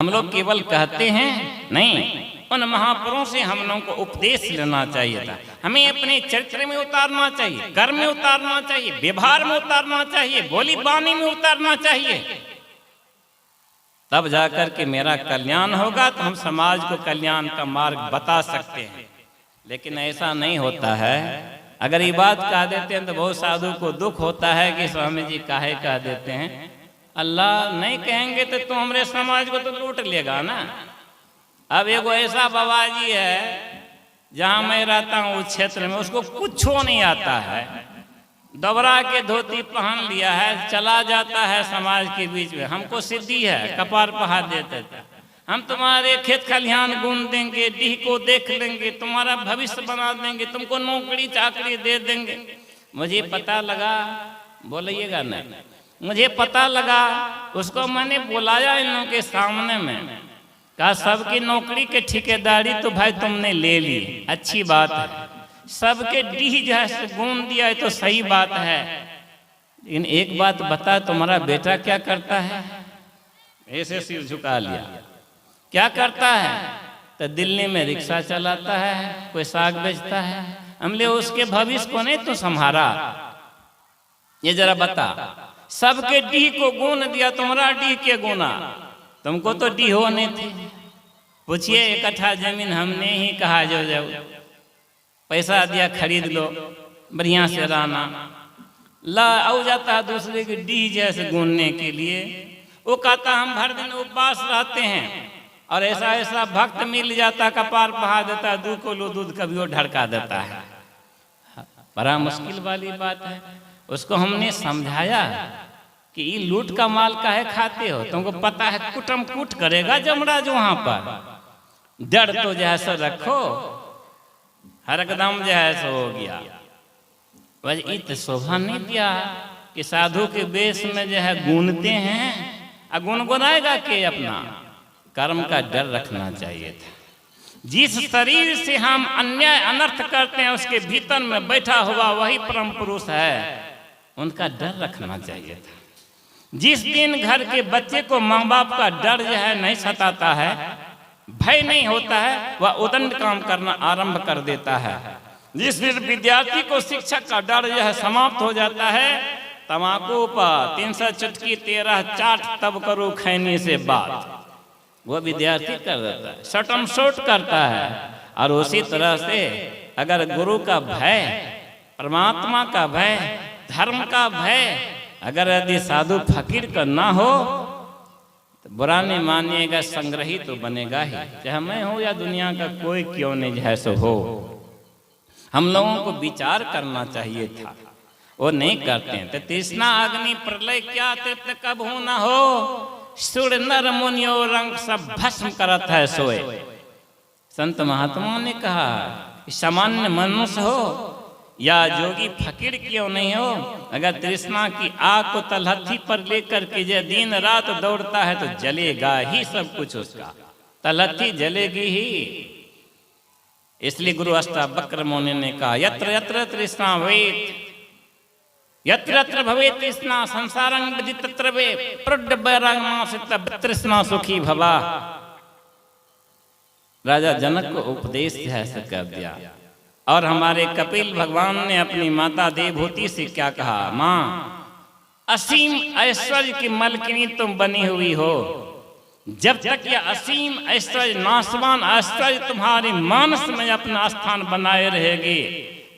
हम लोग केवल कहते हैं नहीं, उन महापुरुषों से हम लोगों को उपदेश लेना चाहिए था। हमें अपने चरित्र में उतारना चाहिए, कर्म में उतारना चाहिए, व्यवहार में उतारना चाहिए, बोली बानी में उतारना चाहिए, तब जाकर के मेरा कल्याण होगा, तो हम समाज को कल्याण का मार्ग बता सकते हैं। लेकिन ऐसा नहीं होता है। अगर ये बात कह देते हैं तो बहुत साधु को दुख होता है कि स्वामी जी काहे कह देते हैं। अल्लाह नहीं कहेंगे तो हमारे समाज को तो लूट लेगा ना। अब एगो ऐसा बाबा जी है जहाँ मैं रहता हूँ उस क्षेत्र में, उसको कुछ नहीं आता है, दबरा के धोती पहन लिया है, चला जाता है समाज के बीच में। हमको सिद्धि है, कपार पहा देते थे, हम तुम्हारे खेत खलिहान गुन देंगे, डीह को देख लेंगे, तुम्हारा भविष्य बना देंगे, तुमको नौकरी चाकरी दे देंगे। मुझे पता लगा, बोलिएगा नहीं, मुझे पता लगा, उसको मैंने बुलाया इन लोगों के सामने में, कहा सबकी नौकरी के ठेकेदारी तो भाई तुमने ले ली, अच्छी बात है, सबके डीह जो है गुन दिया है तो सही बात है, लेकिन एक बात बता, तुम्हारा बेटा क्या करता है? ऐसे सिर झुका लिया। क्या करता है? तो दिल्ली में रिक्शा चलाता है, कोई साग बेचता है। हमने उसके भविष्य को नहीं तो संभारा, ये जरा बता। सबके डीह को गुण दिया, तुम्हारा डीह के गुना, तुमको तो डीह होने थे। पूछिए, 1 कट्ठा जमीन हमने ही कहा जो जाओ, पैसा दिया खरीद लो, बढ़िया से रहना, ला आओ जाता है दूसरे के डीह जैसे गूंजने के लिए। वो कहता हम हर दिन उपवास रहते हैं, और ऐसा ऐसा भक्त मिल जाता, कपार बहा देता, 2 किलो दूध कभी वो ढड़का देता है। बड़ा मुश्किल वाली बात है। उसको हमने समझाया कि ये लूट का माल काहे खाते हो, तुमको पता है कुटम कुट करेगा जमराज वहां पर। डर तो जैसा रखो, हर एकदम जो है सो हो गया। वह इत शोभा नहीं दिया कि साधु के वेश में जो है गूंजते हैं, और गुनगुनाएगा के अपना कर्म का डर रखना चाहिए था। जिस शरीर से हम अन्याय अनर्थ करते हैं उसके भीतर में बैठा हुआ वही परम पुरुष है, उनका डर रखना चाहिए था। जिस दिन घर के बच्चे को माँ बाप का डर जो है नहीं सताता है, भय नहीं होता है, वह उदंड काम करना आरंभ कर देता है। जिस दिन विद्यार्थी को शिक्षक का डर जो है समाप्त हो जाता है, तमाकू पर 300 चुटकी 13 चाट तब करो खैनी से बात, वो विद्यार्थी कर देता है, शटम शोट करता है। और उसी तरह से अगर गुरु का भय, परमात्मा का भय, धर्म का भय अगर यदि साधु फकीर का ना हो तो बुरा नहीं मानिएगा, संग्रही तो बनेगा ही, चाहे मैं हूं या दुनिया का कोई क्यों नहीं जैसे हो। हम लोगों को विचार करना चाहिए था, वो नहीं करते हैं। तो तृष्णा अग्नि प्रलय क्या तृप्त कब हो ना हो, सुर नर मुनियो रंग सब भस्म करत है सोए। संत महात्मा ने कहा सामान्य मनुष्य हो या जोगी फकीर क्यों नहीं हो, अगर तृष्णा की आग को तलहथी पर लेकर के जो दिन रात दौड़ता है तो जलेगा ही सब कुछ, उसका तलहथी जलेगी ही। इसलिए गुरु अष्टावक्र मुनि ने कहा यत्र यत्र तृष्णा वेत, यत्र यत्र भवेत् तृष्णा संसारं विद्धि तत्र वे प्रौढ़ वैराग्यमाश्रिता तृष्णा सुखी भवा। राजा जनक को उपदेश ऐसे कर दिया। और हमारे कपिल भगवान ने अपनी माता देवहूति से क्या कहा, माँ असीम ऐश्वर्य की मलकिनी तुम बनी हुई हो, जब तक यह असीम ऐश्वर्य नाशवान ऐश्वर्य तुम्हारे मानस में अपना स्थान बनाए रहेगी,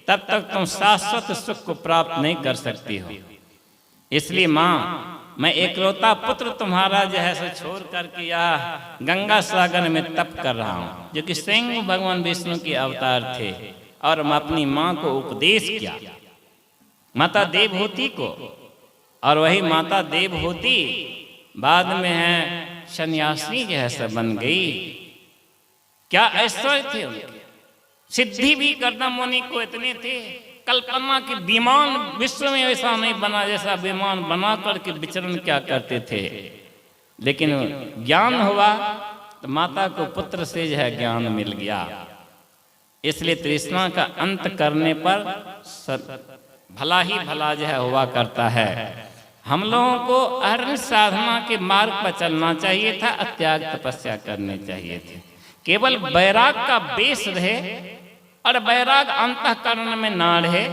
तब तक तुम शाश्वत सुख को प्राप्त नहीं कर सकती हो। इसलिए माँ, मैं एकलौता पुत्र तुम्हारा जो है सो छोड़ करके यह गंगा सागर में तप कर रहा हूँ, जो कि स्वयं भगवान विष्णु के अवतार थे। और मैं अपनी माँ को उपदेश किया, माता देवहूति को, और वही माता देवहूति बाद में है सन्यासी जो है सब बन गई। क्या ऐश्वर्य थे उनके, सिद्धि भी करना मुनि को इतने थे, कल्पना की विमान विश्व में ऐसा नहीं बना जैसा विमान बना करके विचरण क्या करते थे। लेकिन ज्ञान हुआ तो माता को पुत्र से जो है ज्ञान मिल गया। इसलिए तृष्णा का अंत करने पर भला ही भला जो है हुआ करता है। हम लोगों को अहर्निश साधना के मार्ग पर चलना चाहिए था, त्याग तपस्या करने चाहिए थे। केवल वैराग का बेस रहे और वैराग अंतःकरण में ना रहे,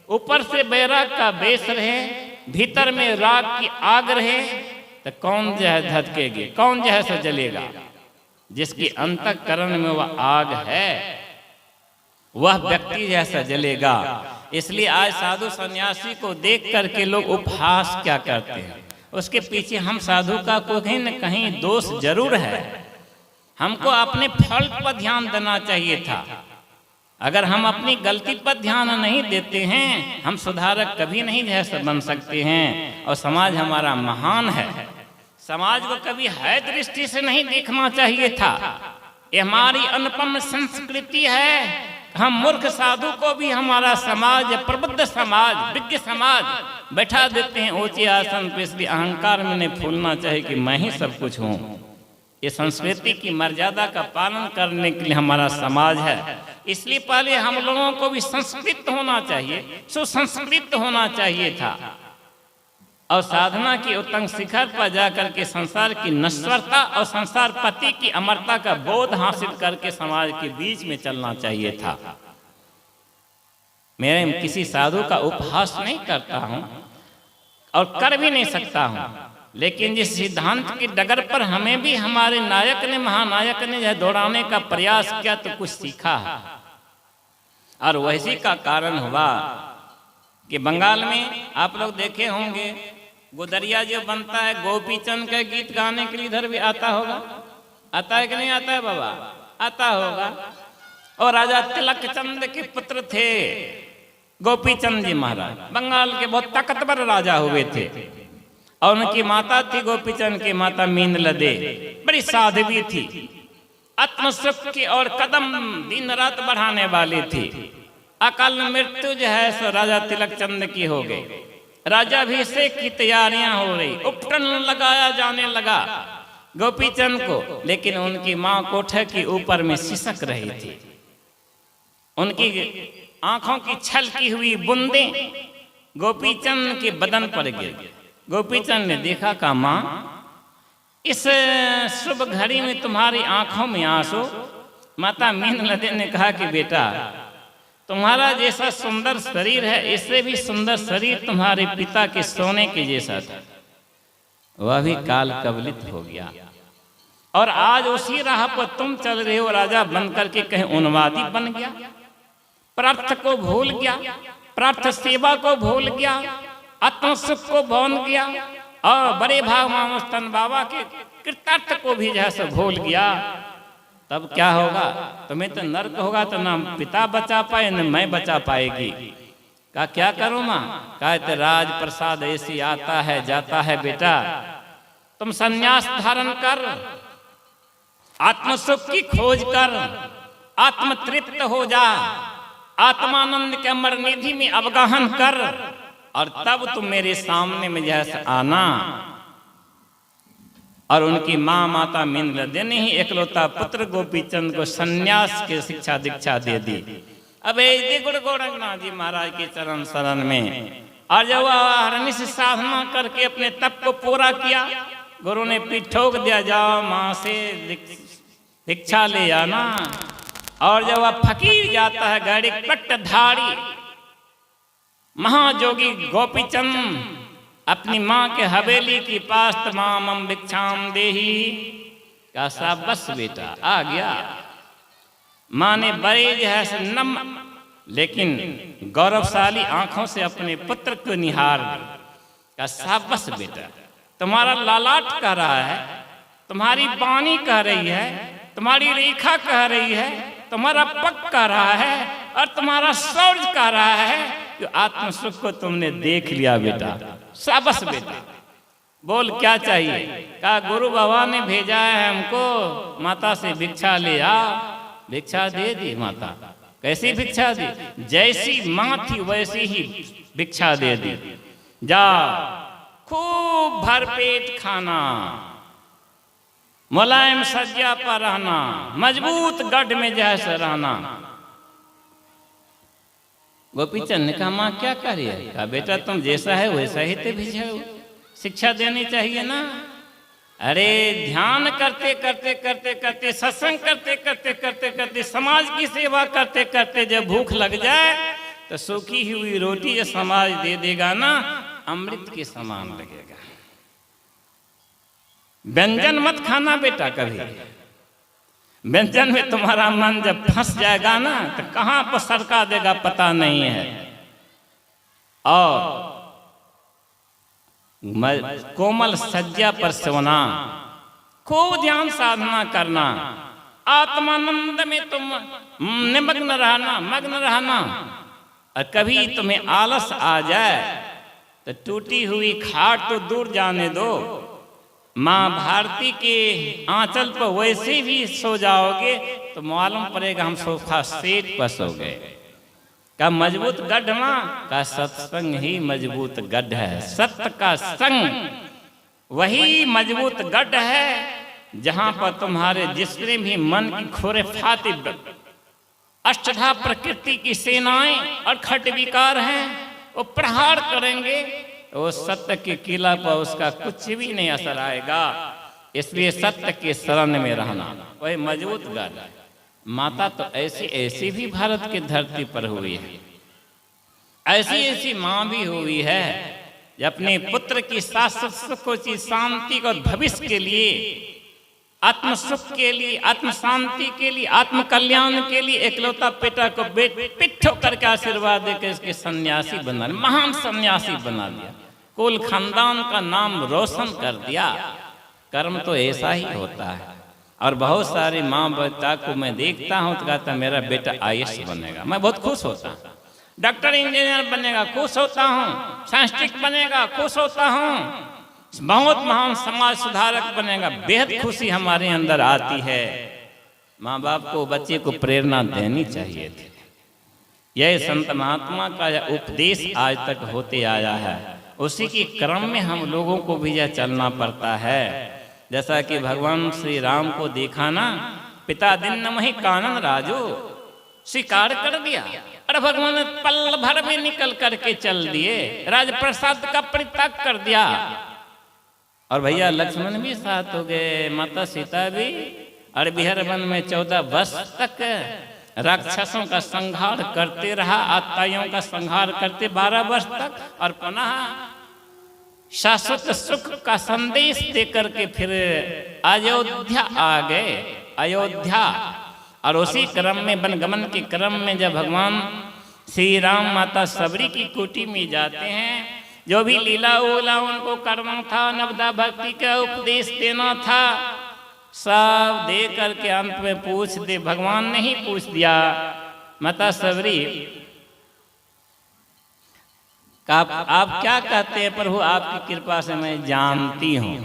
ऊपर से वैराग का बेस रहे, भीतर में राग की आग रहे, तो कौन जो है धधकेगी, कौन जो है सो जलेगा? जिसकी अंतःकरण में वह आग है वह व्यक्ति जैसा जलेगा। इसलिए आज साधु सन्यासी को देख करके लोग उपहास क्या करते हैं, उसके पीछे हम साधु का कहीं न कहीं दोष जरूर है। हमको अपने फल पर ध्यान देना चाहिए था। अगर हम अपनी गलती पर ध्यान नहीं देते हैं, हम सुधारक कभी नहीं जैसे बन सकते हैं। और समाज हमारा महान है, समाज को कभी है दृष्टि से नहीं देखना चाहिए था। ये हमारी अनुपम संस्कृति है। हम मूर्ख साधु को भी हमारा समाज, प्रबुद्ध समाज, विज्ञ समाज बैठा देते हैं ऊंचे आसन पे, इसलिए अहंकार में नहीं फूलना चाहिए कि मैं ही सब कुछ हूँ। ये संस्कृति की मर्यादा का पालन करने के लिए हमारा समाज है। इसलिए पहले हम लोगों को भी संस्कृत होना चाहिए, सुसंस्कृत होना चाहिए था, और साधना की उत्तंग शिखर पर जाकर के संसार की नश्वरता और संसार पति की अमरता का बोध हासिल करके समाज के बीच में चलना चाहिए था। मैं किसी साधु का उपहास नहीं करता हूं और कर भी नहीं सकता हूं, लेकिन जिस सिद्धांत की डगर पर हमें भी हमारे नायक ने, महानायक ने दौड़ाने का प्रयास किया तो कुछ सीखा है। और वैसी का कारण हुआ कि बंगाल में आप लोग देखे होंगे, गुदरिया जो बनता है गोपीचंद का गीत गाने के लिए इधर भी आता होगा, आता है कि नहीं आता है बाबा? आता होगा। और राजा तिलक चंद के पुत्र थे गोपीचंद जी महाराज, बंगाल के बहुत ताकतवर राजा हुए थे। और उनकी माता थी गोपीचंद की माता मीनलदे, बड़ी साध्वी थी, आत्मसुख की और कदम दिन रात बढ़ाने वाली थी। अकाल मृत्यु जो है सो राजा तिलक चंद की हो गई। राजाभिषेक की तैयारियां हो रही, उपटन लगाया जाने लगा गोपीचंद को, लेकिन उनकी मां कोठे के ऊपर में सिसक रही थी। उनकी आंखों की छलकी हुई बूंदें गोपीचंद के बदन पर गिरी। गोपीचंद ने देखा का मां, इस शुभ घड़ी में तुम्हारी आंखों में आंसू। माता मीनलदे ने कहा कि बेटा, तुम्हारा जैसा सुंदर शरीर है, इससे भी सुंदर शरीर तुम्हारे पिता के सोने के जैसा था, वह भी काल कवलित हो गया। और आज उसी राह पर तुम चल रहे हो, राजा बनकर के कहीं उन्मादी बन गया, प्रार्थ को भूल गया, प्रार्थ सेवा को भूल गया, आत्मसुख को भूल गया, और बड़े भगवान मस्तन बाबा के कृतार्थ को भी जैसे भूल गया। तब क्या होगा? तुम्हें तो नर्क होगा, तो ना पिता बचा पाए न मैं बचा पाएगी। कहा क्या करूं मां? कहा राज प्रसाद ऐसी आता है जाता है बेटा, तुम संन्यास धारण कर, आत्मसुख की खोज कर, आत्म तृप्त हो जा, आत्मानंद के अमर निधि में अवगाहन कर, और तब तुम मेरे सामने में जैसे आना। और उनकी माँ माता मीनलदे ने ही एकलौता पुत्र गोपीचंद को सन्यास की शिक्षा दीक्षा दे दी। अब गुरु गोरखनाथ जी महाराज के चरण शरण में, और जब अहर्निश साधना करके अपने तप को पूरा किया, गुरु ने पीठ ठोक दिया, जाओ माँ से दीक्षा ले आना। और जब वह फकीर जाता है, गड़ी पट्टधारी महाजोगी गोपीचंद अपनी माँ के हवेली की पास तमाम भिक्षाम देही का शाबाश बेटा आ गया। माँ ने बड़े जो है नम लेकिन गौरवशाली आंखों से अपने पुत्र को निहार का शाबाश बेटा, तुम्हारा लालाट कह रहा है, तुम्हारी बानी कह रही है, तुम्हारी रेखा कह रही है, तुम्हारा पग कह रहा है, और तुम्हारा शौर्य कह रहा है कि आत्मसुख को तुमने देख लिया बेटा, शाबाश बेटा। बोल क्या चाहिए? कहा गुरु बाबा ने भेजा है हमको, माता से भिक्षा ले आ। भिक्षा दे दी माता। कैसी भिक्षा दी? जैसी माँ थी वैसी ही भिक्षा दे दी। जा खूब भरपेट खाना, मुलायम सज्जा पर रहना, मजबूत गढ़ में जैसे रहना। गोपीचंद ने कहा माँ क्या करिए? कहा बेटा तुम जैसा है वैसा ही तो भेजा हो। शिक्षा देनी चाहिए ना। अरे ध्यान करते करते करते करते, सत्संग करते करते करते करते, समाज की सेवा करते करते जब भूख लग जाए तो सूखी हुई रोटी जो समाज दे देगा ना, अमृत के समान लगेगा। व्यंजन मत खाना बेटा कभी। व्यंजन में तुम्हारा मन जब फंस जाएगा ना तो कहां पर सरका देगा पता नहीं है। और कोमल सज्जा पर सोना, खूब ध्यान साधना करना, आत्मानंद में तुम निमग्न रहना, मग्न रहना। और कभी तुम्हें आलस आ जाए तो टूटी हुई खाट तो दूर जाने दो, माँ भारती के आंचल पर वैसे भी सो जाओगे तो मालूम पड़ेगा हम सोफा सेट पर सो गए। का मजबूत गढ़ माँ का सत्संग ही मजबूत गढ़ है। सत्य का संग वही मजबूत गढ़ है जहां पर तुम्हारे जिसमें भी मन की खोरे फाती अष्टधा प्रकृति की सेनाएं और खट विकार हैं, वो प्रहार करेंगे तो वो सत्य के किला पर उसका कुछ भी नहीं असर आएगा। इसलिए सत्य के शरण में रहना वही मजबूत गढ़। माता तो ऐसी ऐसी भी भारत की धरती पर हुई है, ऐसी ऐसी माँ भी हुई है जो अपने पुत्र की शाश्वत सुख की शांति और भविष्य के लिए, आत्म सुख के लिए, आत्म शांति के लिए, आत्म कल्याण के लिए एकलौता बेटा को पिट्ठो करके आशीर्वाद देकर इसके सन्यासी बना, महान सन्यासी बना दिया, कुल खानदान का नाम रोशन कर दिया। कर्म तो ऐसा ही होता है। और बहुत सारी माँ बेटा को मैं देखता हूँ तो कहता मेरा बेटा आईएएस बनेगा, मैं बहुत खुश होता हूँ। डॉक्टर इंजीनियर बनेगा, खुश होता हूँ। साइंटिस्ट बनेगा, खुश होता हूँ। बहुत महान समाज सुधारक बनेगा, बेहद खुशी हमारे अंदर आती है। माँ बाप को बच्चे को प्रेरणा देनी चाहिए थी। यह संत महात्मा का उपदेश आज तक होते आया है, उसी के क्रम में हम लोगों को भी यह चलना पड़ता है। जैसा कि भगवान श्री राम को देखा ना, पिता दिन नमहि कानन राजो, स्वीकार कर दिया। अरे भगवान ने पल भर में निकल करके चल दिए, राजप्रसाद का परित्याग कर दिया। और भैया लक्ष्मण भी साथ हो गए, माता सीता भी। और बिहार वन में 14 वर्ष तक राक्षसों का संहार करते रहा, आत्ताइयों का संहार करते 12 वर्ष तक। और पुनः शाश्वत सुख का संदेश देकर के फिर अयोध्या आ गए, अयोध्या। और उसी क्रम में वनगमन के क्रम में जब भगवान श्री राम माता सबरी की कुटी में जाते हैं, जो भी लीला उला उनको करना था, नवदा भक्ति का उपदेश देना था, सब दे करके अंत में पूछ दे, भगवान ने ही पूछ दिया, माता सबरी आप क्या कहते हैं प्रभु, आपकी कृपा से मैं जानती हूँ।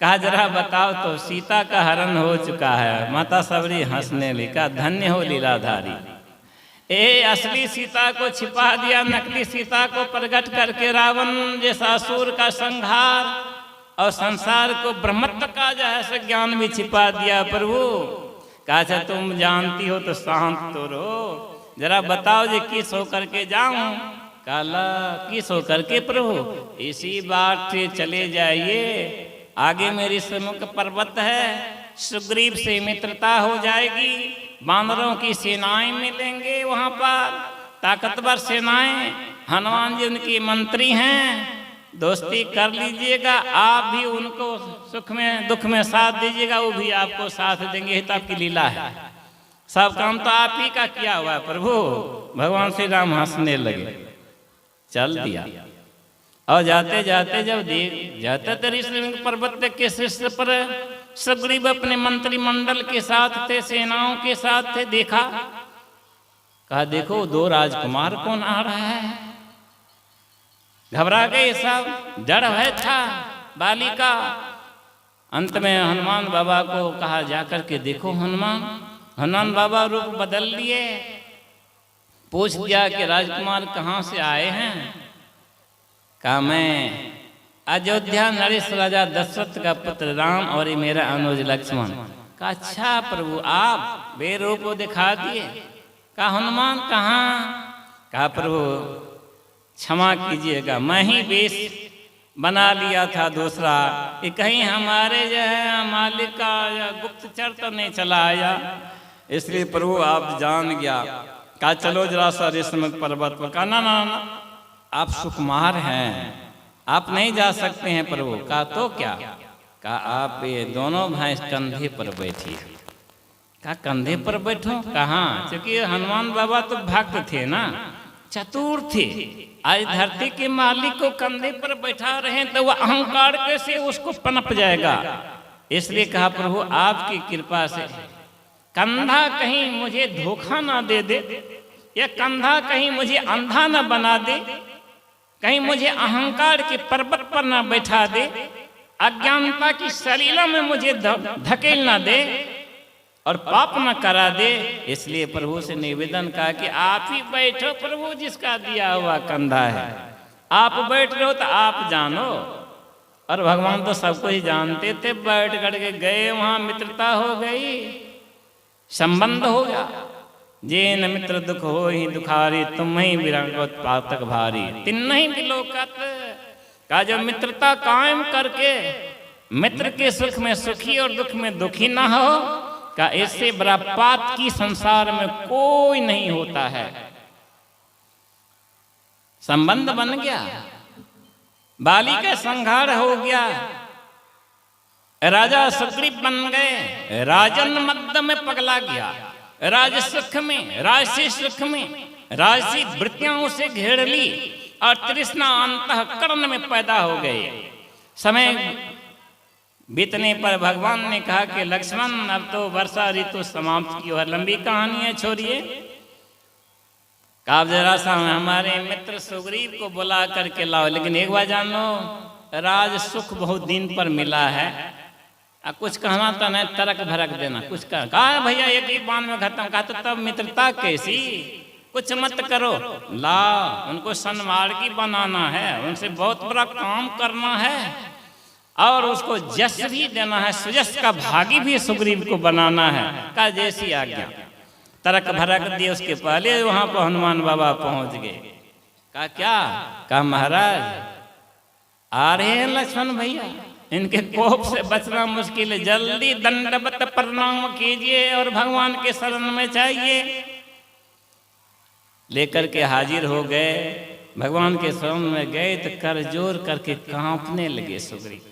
कहा जरा बताओ तो। सीता का हरण हो चुका है। माता सबरी हंसने लगी, कहा धन्य हो लीलाधारी, ए असली सीता को छिपा दिया, नकली सीता को प्रकट करके रावण जैसा असुर का संहार और संसार को ब्रह्मत्व का जैसे ज्ञान भी छिपा दिया प्रभु। कहा अच्छा तुम जानती हो तो शांत तो रहो, जरा बताओ जी किस होकर के जाऊं। काला किस होकर के प्रभु, इसी बात से चले जाइए, आगे मेरी सम्मुख पर्वत है, सुग्रीव से मित्रता हो जाएगी, बानरों की सेनाएं मिलेंगे वहां पर, ताकतवर सेनाएं, हनुमान जी उनकी मंत्री हैं, दोस्ती कर लीजिएगा। आप भी उनको सुख में दुख में साथ दीजिएगा, वो भी आपको साथ देंगे। ये तो आपकी लीला है, सब काम तो आप ही का किया हुआ है प्रभु। भगवान श्री राम हंसने लगे, चल दिया। और जाते जाते जब जाते ऋषि पर्वत के शीर्ष पर सुग्रीव अपने मंत्रिमंडल के साथ थे, सेनाओं के साथ थे। देखा, कहा देखो 2 राजकुमार कौन आ रहा है। घबरा गए सब, डर भय था बालिका। अंत में हनुमान बाबा को कहा जाकर के देखो। हनुमान बाबा रूप बदल लिए, पूछ दिया कि राजकुमार कहाँ से आए हैं। कहा मैं अयोध्या नरेश राजा दशरथ का पुत्र राम और ये मेरा अनुज लक्ष्मण। कहा अच्छा प्रभु आप बेरूप दिखा दिए। कहा हनुमान कहाँ। कहा प्रभु क्षमा कीजिएगा, मैं ही वेश बना लिया था दूसरा कि कहीं हमारे जो है मालिक का या गुप्तचर तो नहीं चला आया। इसलिए प्रभु आप जान गया। कहा चलो जरा सा रेशम पर्वत पर। कहा ना ना ना, आप सुकुमार हैं, आप नहीं जा सकते हैं प्रभु। कहा तो क्या? कहा आप ये दोनों भैंस कंधे पर बैठी। कहा कंधे पर बैठो? कहा क्योंकि हनुमान बाबा तो भक्त थे ना, चतुर थे। आज धरती के मालिक को कंधे पर बैठा रहे तो वह अहंकार कैसे उसको पनप जाएगा। इसलिए कहा प्रभु आपकी कृपा से कंधा कहीं मुझे धोखा ना दे दे, या कंधा कहीं मुझे अंधा ना बना दे, कहीं मुझे अहंकार के पर्वत पर ना बैठा दे, अज्ञानता की सलीला में मुझे धकेल ना दे और पाप न करा दे। इसलिए प्रभु से निवेदन कहा कि आप ही बैठो प्रभु, जिसका दिया हुआ कंधा है आप बैठ रहे हो तो आप जानो। और भगवान तो सबको ही जानते थे। बैठ करके गए, वहां मित्रता हो गई, संबंध हो गया। जे न मित्र दुख हो ही दुखारी, तुम ही विरंगत पातक भारी, तिन ही बिलोकत। का जो मित्रता कायम करके मित्र के सुख में सुखी और दुख में दुखी ना हो, का इससे बड़ा पात की संसार में कोई नहीं होता है। संबंध बन गया, बाली का संहार हो गया, राजा सुग्रीव बन गए, राजन मध्य में पगला गया, राज सुख में, राजसी सुख में राजसी वृत्तियां उसे घेर ली और तृष्णा अंतःकरण में पैदा हो गए। समय बीतने पर भगवान ने कहा कि लक्ष्मण अब तो वर्षा ऋतु समाप्त की और लंबी कहानी है, छोड़िए। कहा जरा सा हमारे मित्र सुग्रीव को बुला करके लाओ, लेकिन एक बार जानो राज सुख बहुत दिन पर मिला है, कुछ कहना तो नहीं, तरक भरक देना कुछ कहा भैया एक ही बाण में खत्म। कहा तो तब मित्रता कैसी, कुछ मत करो, ला उनको सन्मार्गी बनाना है, उनसे बहुत बड़ा काम करना है और उसको यश भी देना है, सुयश का भागी भी सुग्रीव को बनाना है। कहा जैसी आज्ञा। तरक भरक दिए, उसके पहले वहां पर हनुमान बाबा पहुंच गए। कहा क्या? कहा महाराज आ रहे हैं लक्ष्मण भैया, इनके कोप से बचना मुश्किल है, जल्दी दंडवत प्रणाम कीजिए और भगवान के शरण में चाहिए। लेकर के हाजिर हो गए, भगवान के शरण में गए तो कर जोर करके कांपने लगे सुग्रीव।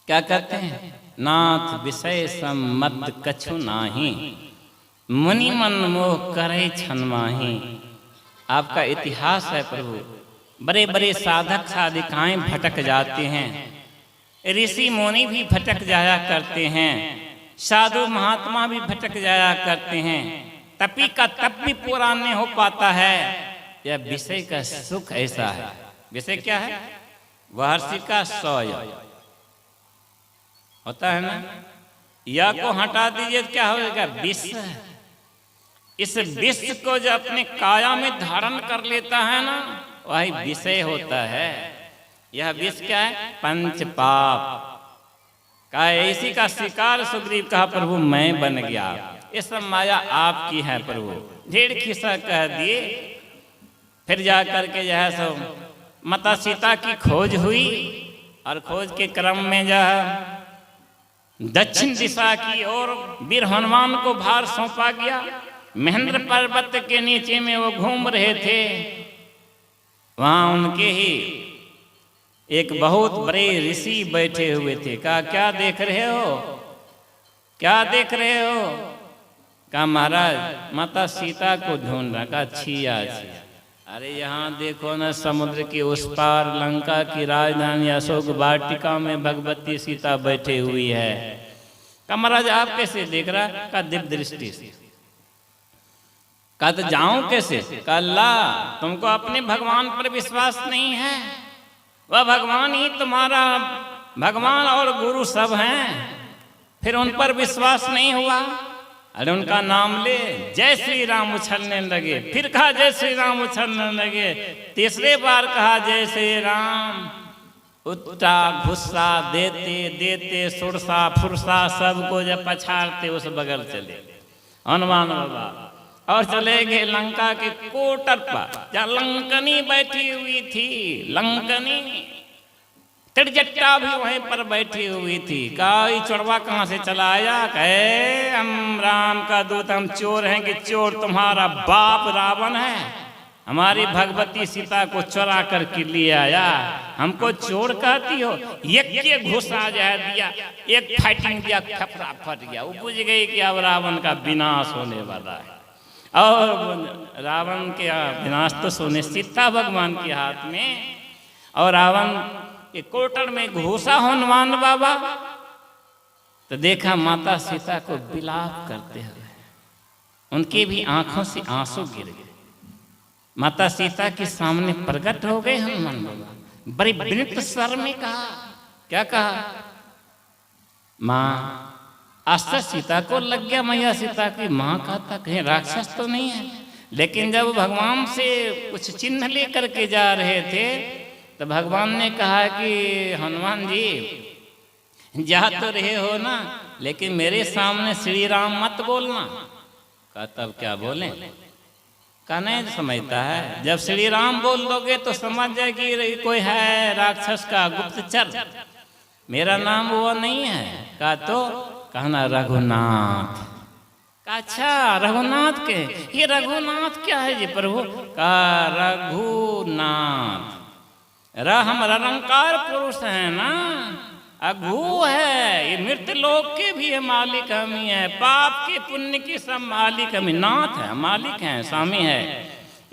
क्या कहते हैं? नाथ विषय सम्मत कछु नाही, मुनि मन मोह करे छन माही। आपका इतिहास है प्रभु, बड़े बड़े साधक साधिकाएं भटक जाते हैं, ऋषि मुनि भी भटक जाया करते हैं, साधु महात्मा भी भटक जाया करते हैं, तपी का तप भी पूरा नहीं हो पाता है। यह विषय का सुख ऐसा है। विषय क्या है? महर्षि का सोय होता है ना, या को हटा दीजिए क्या होगा? विष। इस विष को जो अपने काया में धारण कर लेता है ना, वही विषय होता है। यह विष क्या है? पंच पाप का। इसी का शिकार सुग्रीव कहा प्रभु मैं बन गया, ये सब माया आपकी है प्रभु। ढेर खिस्सा कह दिए। फिर जा करके जो है सो माता सीता की खोज हुई और खोज के क्रम में जो है दक्षिण दिशा की ओर वीर हनुमान को भार सौंपा गया। महेंद्र पर्वत के नीचे में वो घूम रहे थे, वहां उनके ही एक बहुत बड़े ऋषि बैठे हुए थे। कहा क्या देख रहे हो, क्या देख रहे हो? कहा महाराज माता सीता को ढूंढ रहा। कहा छिया छिया, अरे यहाँ देखो ना, समुद्र के उस पार लंका की राजधानी अशोक वाटिका में भगवती सीता बैठी हुई है। कहा महाराज आप कैसे देख रहा? कहा दिव्य दृष्टि से। कहा तो जाऊं कैसे? कहा अल्लाह तुमको अपने भगवान पर विश्वास नहीं है, वह भगवान ही तुम्हारा भगवान और गुरु सब हैं, फिर उन पर विश्वास नहीं हुआ। अरे उनका नाम ले, जय श्री राम उछलने लगे। फिर कहा जय श्री राम उछलने लगे। तीसरे बार कहा जय श्री राम। उट्टा भुस्सा देते देते सुरसा फुरसा सबको जब पछाड़ते उस बगल चले हनुमान बाबा। और चले गए लंका के कोटर पर, जहाँ लंकनी बैठी हुई थी। लंकनी त्रिजट्टा भी वहीं पर बैठी हुई थी। कहा ये चोरवा कहाँ से चला आया? कहे हम राम का दूत, हम चोर हैं कि चोर तुम्हारा बाप रावण है। हमारी भगवती सीता को चुरा करके ले आया, हमको चोर कहती हो? एक घुसा जा दिया, एक फाइटिंग दिया, खपरा फट गया। वो बुझ गई कि अब रावण का विनाश होने वाला है। और रावण के विनाश तो सुनिश्चित था भगवान के हाथ में। और रावण के कोटर में घुसा हनुमान बाबा, तो देखा माता सीता को विलाप करते हुए, उनकी भी आंखों से आंसू गिर गए। माता सीता के सामने प्रकट हो गए हनुमान बाबा, बड़े विनीत स्वर में कहा। क्या कहा? माँ। आस्था सीता को लग गया, मैया सीता की माँ कहता कहीं राक्षस तो नहीं है। लेकिन जब भगवान से कुछ चिन्ह लेकर के जा रहे थे, तो भगवान ने कहा कि हनुमान जी जा तो रहे हो ना, लेकिन मेरे सामने श्री राम मत बोलना। कहा तब क्या बोले? का नहीं समझता है, जब श्री राम बोल दोगे तो समझ जाए कि कोई है राक्षस का गुप्तचर। मेरा नाम वो नहीं है। कहा तो कहना रघुनाथ। अच्छा रघुनाथ के, ये रघुनाथ क्या है जी प्रभु? कहा रघुनाथ। हम निरंकार पुरुष है ना, अघु है, ये मृत्यु लोक के भी है मालिक हम ही है, पाप के पुण्य की सब मालिक हम ही। नाथ है, मालिक है, स्वामी है।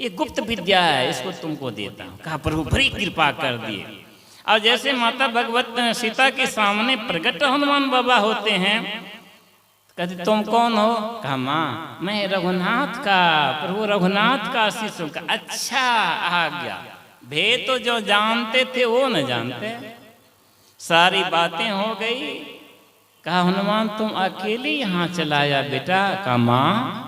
ये गुप्त विद्या है, इसको तुमको देता हूँ। कहा प्रभु बड़ी कृपा कर दिए। और जैसे माता भगवत सीता के सामने प्रकट हनुमान बाबा होते हैं, कहते तुम कौन हो? कहा माँ मैं रघुनाथ का, प्रभु रघुनाथ का शिष्य। का अच्छा आ गया, भेद तो जो जानते थे वो न जानते। सारी बातें हो गई। कहा हनुमान तुम अकेले यहाँ चलाया बेटा? कहा माँ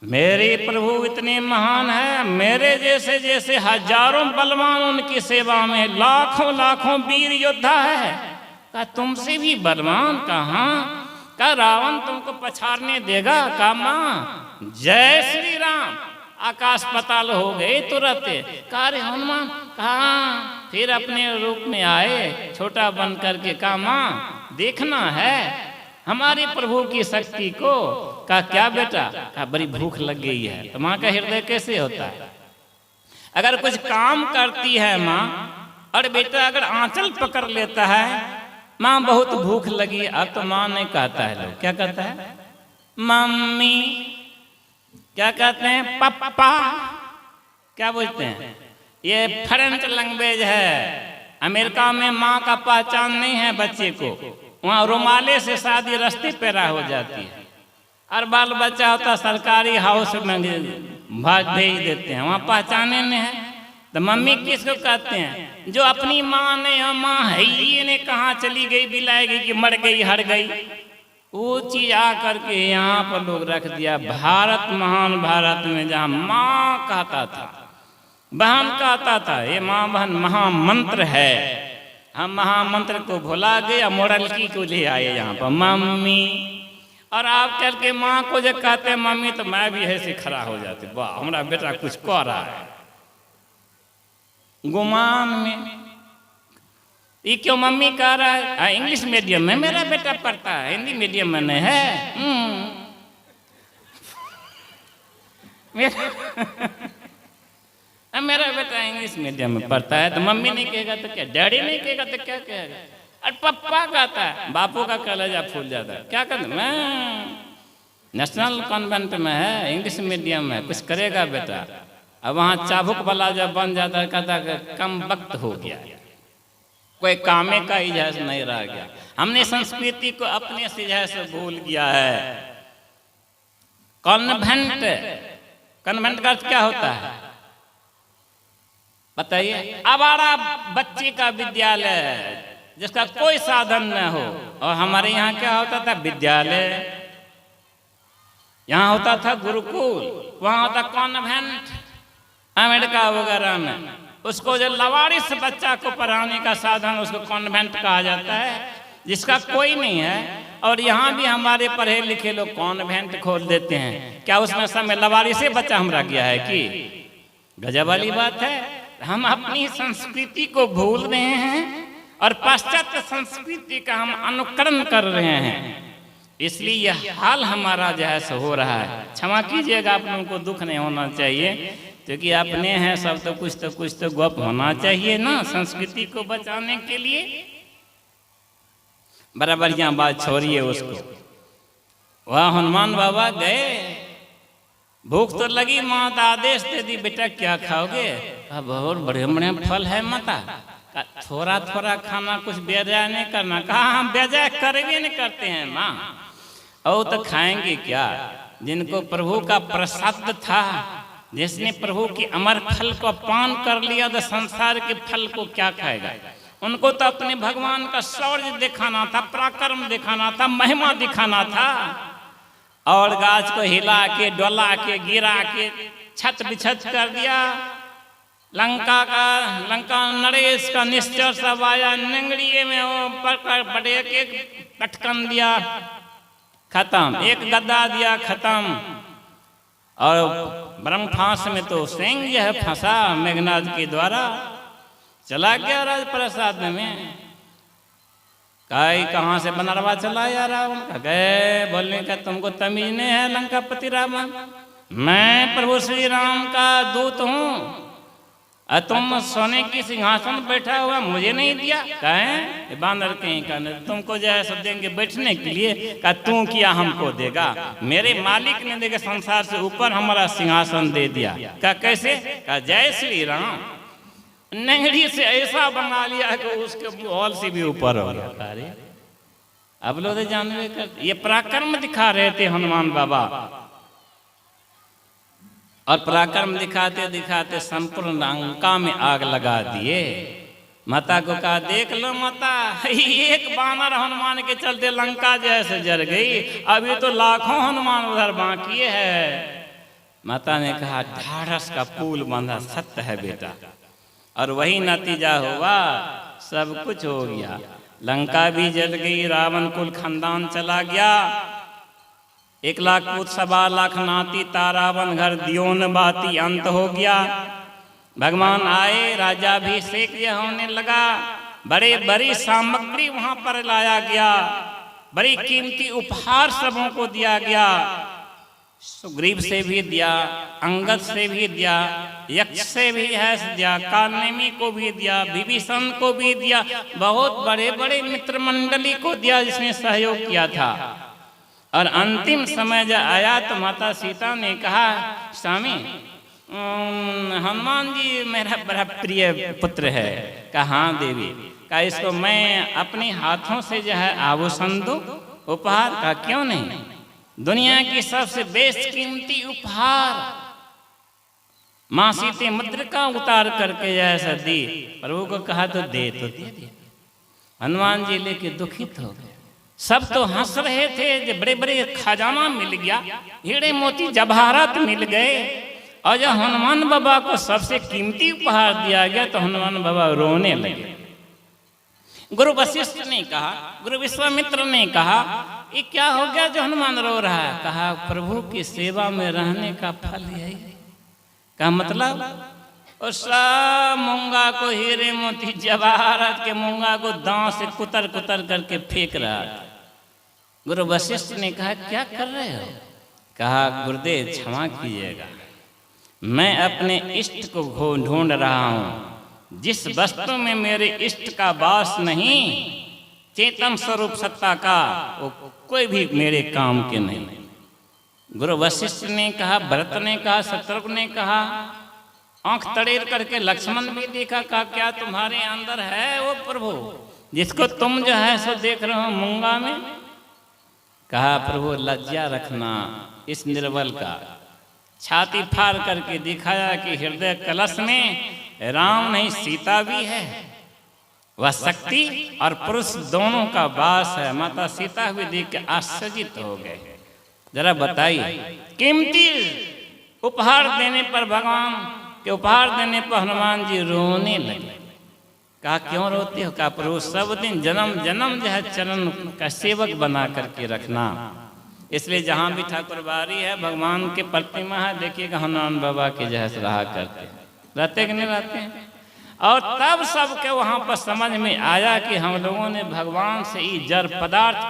मेरे प्रभु इतने महान है, मेरे जैसे जैसे हजारों बलवान उनकी सेवा में, लाखों लाखों वीर योद्धा है। कहा तुमसे भी बलवान कहाँ? कहा रावण तुमको पछाड़ने देगा? कहा माँ जय श्री राम। आकाश पाताल हो गए तुरंत। कहा रे हनुमान कहाँ? फिर अपने रूप में आए छोटा बन करके। कहा माँ देखना है हमारे प्रभु की शक्ति को। कहा क्या बेटा? कहा बड़ी भूख लग गई है। तो माँ का हृदय कैसे होता है? अगर कुछ काम करती है माँ, और बेटा अगर आंचल पकड़ लेता है, माँ बहुत भूख लगी। अब तो माँ नहीं कहता है, लोग क्या कहता है? मम्मी। क्या कहते हैं? पापा। क्या बोलते हैं? ये फ्रेंच लैंग्वेज है। अमेरिका में माँ का पहचान नहीं है बच्चे को, वहाँ रुमाले से शादी रस्ते पैरा हो जाती है। और बाल बच्चा होता सरकारी हाउस में भेज देते हैं, वहाँ पहचाने नहीं है। तो मम्मी किसको कहते हैं? जो अपनी माँ ने, माँ है ये ने कहाँ चली गई, बिलाएगी कि मर गई, हट गई, वो चीज आकर के यहाँ पर लोग रख दिया। भारत महान भारत में जहाँ माँ कहता था, बहन कहता था, ये माँ बहन महामंत्र है। हम महामंत्र को भुला गए, मोरलकी को ले आए यहाँ पर मम्मी। और आप चल के माँ को जब कहते हैं मम्मी, तो मैं भी ऐसे खड़ा हो जाते, वाह हमारा बेटा कुछ कह रहा है। गुमान में ये क्यों मम्मी कह रहा है? इंग्लिश मीडियम में मेरा बेटा पढ़ता है, हिंदी मीडियम में नहीं है। मेरा बेटा इंग्लिश मीडियम में पढ़ता है। तो मम्मी नहीं कहेगा तो क्या? डैडी नहीं कहेगा तो क्या कहेगा? और पप्पा कहता है, बापू का कलेजा फूल जाता है। क्या कहते? मैं नेशनल कॉन्वेंट में है, इंग्लिश मीडियम में, कुछ करेगा बेटा। अब वहाँ चाबुक वाला जब बन जाता है, कहता है कम वक्त हो गया, कोई कामे का इजाज नहीं रह गया। हमने संस्कृति को अपने से से भूल गया है। कॉन्वेंट, कॉन्वेंट का अर्थ क्या होता है बताइए? आवारा बच्चे का विद्यालय, जिसका कोई साधन न हो। और हमारे यहाँ क्या होता था? विद्यालय। यहाँ होता था गुरुकुल, वहाँ होता कॉन्वेंट। अमेरिका वगैरह में उसको जो लवारिस बच्चा को पढ़ाने का साधन, उसको कॉन्वेंट कहा जाता है। जिसका कोई नहीं है, और यहाँ भी हमारे पढ़े लिखे लोग कॉन्वेंट खोल देते हैं। क्या उसमें समय लवारी से बच्चा हमरा गया है कि? गजब वाली बात है। हम अपनी संस्कृति को भूल रहे हैं और पाश्चात्य संस्कृति का हम अनुकरण कर रहे हैं, इसलिए यह हाल हमारा जो है सो हो रहा है। क्षमा कीजिएगा, आप लोगों को दुख नहीं होना चाहिए, क्योंकि अपने हैं सब, तो कुछ तो गप होना चाहिए ना संस्कृति को बचाने के लिए। बड़ा बढ़िया बात छोड़िए उसको। वह हनुमान बाबा गए, भूख तो लगी, माता आदेश दे दी, बेटा क्या खाओगे? बहुत बड़े बड़े फल है माता, थोड़ा थोड़ा खाना, कुछ बेजाय नहीं करना। कहा हम बेजाय करवे नहीं करते हैं माँ, और तो खाएंगे क्या? जिनको प्रभु का प्रसाद था, जिसने प्रभु की अमर फल को पान कर लिया, तो संसार के फल को क्या खाएगा? उनको तो अपने भगवान का शौर्य दिखाना था, पराक्रम दिखाना था, महिमा दिखाना था, और गाछ को हिला के, डोला के, गिरा के छत बिछत कर दिया। लंका नरेश का निश्चर सब आया, नंगड़िए में वो पड़े, एक पटकन दिया, खत्म, एक गद्दा दिया, खत्म। और ब्रह्मफांस में तो सिंह जो है फंसा मेघनाथ के द्वारा, चला गया राजप्रसाद में। कहाँ से बनरवा चला यार? गए बोलने का तुमको तमीज नहीं है लंकापति रावण, मैं प्रभु श्री राम का दूत हूँ, और तुम सोने की सिंहासन बैठा हुआ मुझे नहीं दिया। कहे बानर कहीं का नहीं, तुमको जो है सब देंगे बैठने के लिए, का तू किया हमको देगा? मेरे मालिक ने देगा संसार से ऊपर हमारा सिंहासन दे दिया। का कैसे? का जय श्री राम, नंगड़ी से ऐसा बना लिया कि उसके हॉल से भी ऊपर हो गया। अब लोग जानवे कर, ये पराक्रम दिखा रहे थे हनुमान बाबा, और पराक्रम दिखाते दिखाते संपूर्ण लंका में आग लगा दिए। माता को कहा देख लो माता, एक बानर हनुमान के चलते लंका जैसे जल गई, अभी तो लाखों हनुमान उधर बाकी है। माता ने कहा ढाढ़स का पुल बांधा, सत्य है बेटा, और वही नतीजा हुआ, सब कुछ हो गया। लंका भी जल गई, रावण कुल खानदान चला गया, 1 लाख पूत 1.25 लाख नाती, तारावन घर दियो न बाती, अंत हो गया। भगवान आए, राजाभिषेक होने लगा, बड़े बड़ी सामग्री वहां पर लाया गया, बड़ी कीमती उपहार सबों को दिया गया। सुग्रीव से भी दिया, अंगद से भी दिया, यक्ष से भी है दिया, कालनेमी को भी दिया, विभीषण को भी दिया, बहुत बड़े बड़े मित्र मंडली को दिया जिसने सहयोग किया था। और अंतिम समय जब आया तो माता सीता ने कहा स्वामी हनुमान जी मेरा बड़ा प्रिय पुत्र है। कहा हाँ देवी, कहा इसको मैं अपने हाथों से जो है आभूषण दूं उपहार? का क्यों नहीं, दुनिया की सबसे बेस्ट कीमती उपहार माँ सीते मुद्रिका उतार करके जैसा दी। प्रभु को कहा तो दे दिया। हनुमान जी लेके दुखित हो गए। सब तो हंस रहे थे, जो बड़े बड़े खजाना मिल गया, हीरे मोती जवाहरात मिल गए, और जब हनुमान बाबा को सबसे कीमती उपहार दिया गया तो हनुमान बाबा रोने लगे। गुरु वशिष्ठ ने कहा, गुरु विश्वामित्र ने कहा ये क्या हो गया जो हनुमान रो रहा है? कहा प्रभु की सेवा में रहने का फल यही। कहा मतलब? और सब मूंगा को, हीरे मोती जवाहरात के मूंगा को दांत से कुतर कुतर करके फेंक रहा था। गुरु वशिष्ठ ने कहा क्या कर रहे हो? कहा गुरुदेव क्षमा कीजिएगा, मैं अपने इष्ट को ढूंढ रहा हूँ, जिस वस्तु में मेरे इष्ट का वास नहीं, चेतन स्वरूप सत्ता का, वो कोई भी मेरे काम के नहीं। गुरु वशिष्ठ ने कहा, भरत ने कहा, शत्रुघ्न ने कहा, आंख तड़ेर करके लक्ष्मण भी देखा। कहा क्या तुम्हारे अंदर है वो प्रभु जिसको तुम जो है सो देख रहे हो मूंगा में? कहा प्रभु लज्जा रखना इस निर्बल का। छाती फाड़ करके दिखाया कि हृदय कलश में राम नहीं सीता भी है, वह शक्ति और पुरुष दोनों का वास है। माता सीता भी देख के आश्चर्यित हो गए। जरा बताइए, कीमती उपहार देने पर, भगवान के उपहार देने पर हनुमान जी रोने लगे। कहा क्यों रोते हो? कहा प्रभु सब दिन जन्म जन्म जो है चरण का सेवक बना करके रखना। इसलिए जहाँ भी ठाकुर बारी है भगवान के प्रतिमा है, देखिएगा हनुमान बाबा के जैसे रहा करते रहते कि नहीं रहते हैं। और तब सबके वहाँ पर समझ में आया कि हम लोगों ने भगवान से ये जड़ पदार्थ